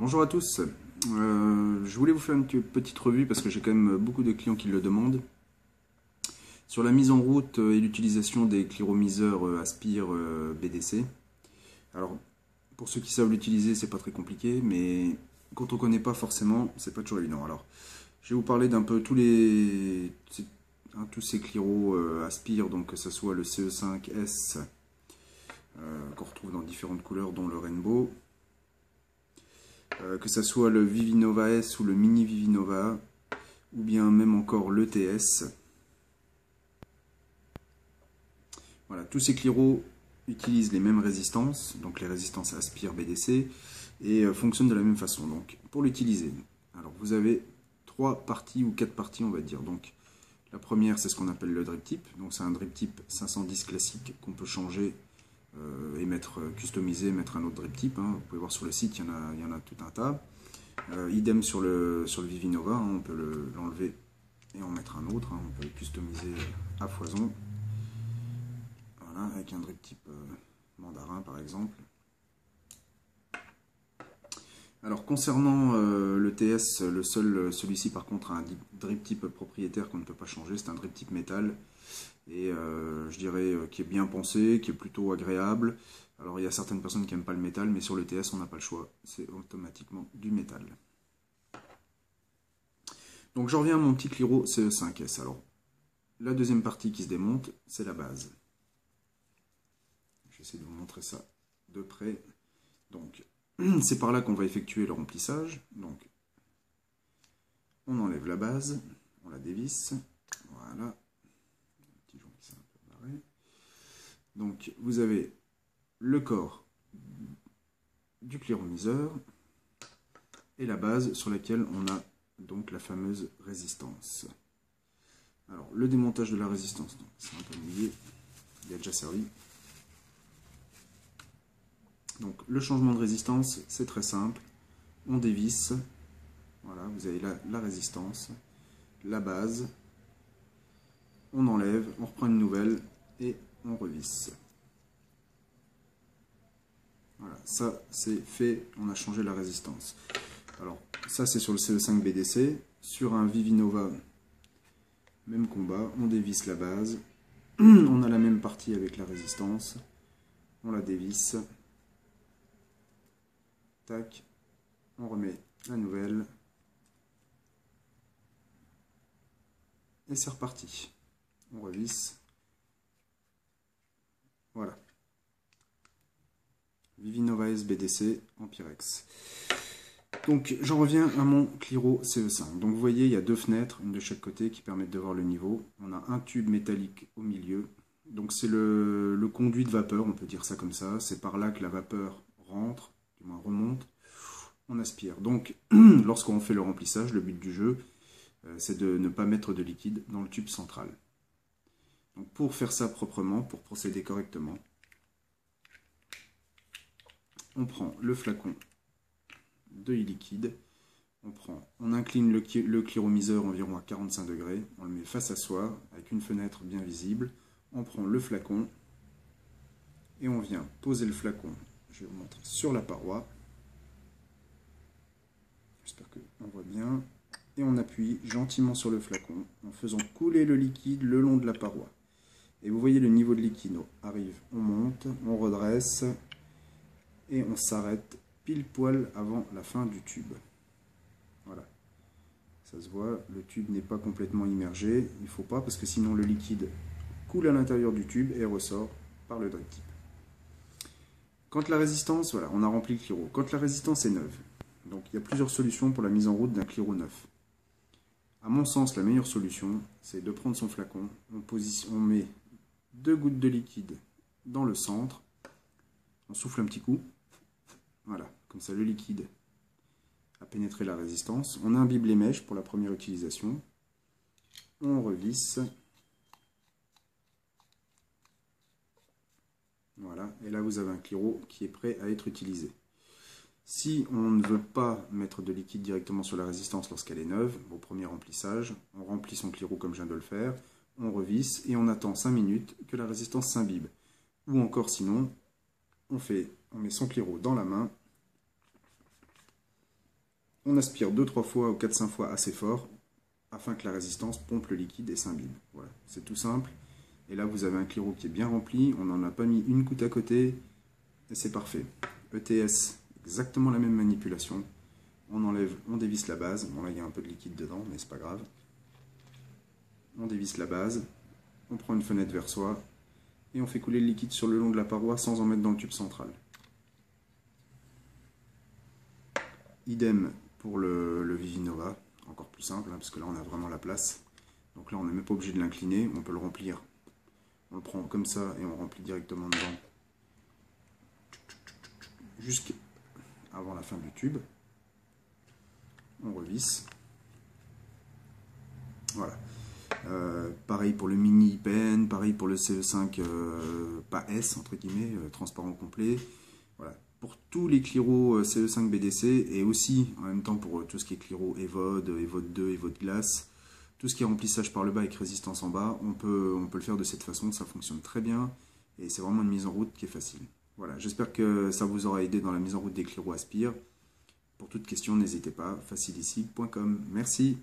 Bonjour à tous, je voulais vous faire une petite revue parce que j'ai quand même beaucoup de clients qui le demandent sur la mise en route et l'utilisation des cliromiseurs Aspire BDC. Alors pour ceux qui savent l'utiliser, c'est pas très compliqué, mais quand on connaît pas forcément, c'est pas toujours évident. Alors je vais vous parler d'un peu tous ces cliros Aspire, donc que ce soit le CE5S qu'on retrouve dans différentes couleurs dont le Rainbow, que ce soit le Vivinova S ou le Mini Vivinova, ou bien même encore l'ETS. Voilà, tous ces cliros utilisent les mêmes résistances, donc les résistances Aspire BDC, et fonctionnent de la même façon. Donc, pour l'utiliser, alors vous avez 3 parties ou 4 parties, on va dire. Donc, la première, c'est ce qu'on appelle le drip tip. Donc, c'est un drip tip 510 classique qu'on peut changer et customiser, mettre un autre drip tip. Hein. Vous pouvez voir sur le site, il y en a tout un tas. Idem sur le Vivinova, hein, on peut l'enlever et en mettre un autre. Hein. On peut le customiser à foison. Voilà, avec un drip tip mandarin par exemple. Alors concernant le TS, celui-ci par contre a un drip tip propriétaire qu'on ne peut pas changer, c'est un drip tip métal. Et je dirais qui est bien pensé, qui est plutôt agréable. Alors il y a certaines personnes qui n'aiment pas le métal, mais sur le TS on n'a pas le choix, c'est automatiquement du métal. Donc j'en reviens à mon petit Cliro CE5S. Alors la deuxième partie qui se démonte, c'est la base. J'essaie de vous montrer ça de près. Donc c'est par là qu'on va effectuer le remplissage. Donc on enlève la base, on la dévisse, voilà. Donc vous avez le corps du cliromiseur et la base sur laquelle on a donc la fameuse résistance. Alors le démontage de la résistance, c'est un peu mouillé, il a déjà servi. Donc le changement de résistance, c'est très simple. On dévisse, voilà, vous avez la résistance, la base, on enlève, on reprend une nouvelle et on revisse. Voilà, ça c'est fait, on a changé la résistance. Alors ça c'est sur le CE5 BDC, sur un Vivinova, même combat, on dévisse la base, on a la même partie avec la résistance, on la dévisse, tac, on remet la nouvelle, et c'est reparti. On revisse, voilà. Vivinova S BDC en Pyrex. Donc j'en reviens à mon Cliro CE5. Donc vous voyez, il y a 2 fenêtres, une de chaque côté, qui permettent de voir le niveau. On a un tube métallique au milieu. Donc c'est le conduit de vapeur, on peut dire ça comme ça. C'est par là que la vapeur rentre, du moins remonte. On aspire. Donc lorsqu'on fait le remplissage, le but du jeu, c'est de ne pas mettre de liquide dans le tube central. Donc pour faire ça proprement, pour procéder correctement, on prend le flacon de liquide, on incline le cliromiseur environ à 45 degrés, on le met face à soi, avec une fenêtre bien visible, on prend le flacon, et on vient poser le flacon, je vais vous montrer, sur la paroi, j'espère qu'on voit bien, et on appuie gentiment sur le flacon, en faisant couler le liquide le long de la paroi. Et vous voyez le niveau de liquide arrive, on monte, on redresse, et on s'arrête pile poil avant la fin du tube. Voilà. Ça se voit, le tube n'est pas complètement immergé. Il ne faut pas parce que sinon le liquide coule à l'intérieur du tube et ressort par le drip tip. Quand la résistance, voilà, on a rempli le Cliro. Quand la résistance est neuve, donc il y a plusieurs solutions pour la mise en route d'un Cliro neuf. À mon sens, la meilleure solution, c'est de prendre son flacon, on met 2 gouttes de liquide dans le centre, on souffle un petit coup. Voilà, comme ça le liquide a pénétré la résistance. On imbibe les mèches pour la première utilisation. On revisse. Voilà, et là vous avez un Cliro qui est prêt à être utilisé. Si on ne veut pas mettre de liquide directement sur la résistance lorsqu'elle est neuve, au premier remplissage, on remplit son Cliro comme je viens de le faire, on revisse et on attend 5 minutes que la résistance s'imbibe. Ou encore sinon, on met son Cliro dans la main, On aspire 2-3 fois ou 4-5 fois assez fort afin que la résistance pompe le liquide et s'imbibe. Voilà, c'est tout simple. Et là, vous avez un cliro qui est bien rempli. On n'en a pas mis une goutte à côté. Et c'est parfait. ETS, exactement la même manipulation. On enlève, on dévisse la base. Bon là, il y a un peu de liquide dedans, mais c'est pas grave. On dévisse la base. On prend une fenêtre vers soi. Et on fait couler le liquide sur le long de la paroi sans en mettre dans le tube central. Idem pour le Vivinova. Encore plus simple, hein, parce que là, on a vraiment la place. Donc là, on n'est même pas obligé de l'incliner. On peut le remplir. On le prend comme ça et on remplit directement dedans. Jusqu'avant la fin du tube. On revisse. Voilà. Pareil pour le mini IPN, pareil pour le CE5 pas S, entre guillemets, transparent complet. Voilà. Pour tous les Cliro CE5 BDC et aussi en même temps pour tout ce qui est Cliro EVOD, EVOD 2, EVOD Glace, tout ce qui est remplissage par le bas avec résistance en bas, on peut le faire de cette façon, ça fonctionne très bien et c'est vraiment une mise en route qui est facile. Voilà, j'espère que ça vous aura aidé dans la mise en route des Cliro Aspire. Pour toute question, n'hésitez pas, facilicig.com. Merci.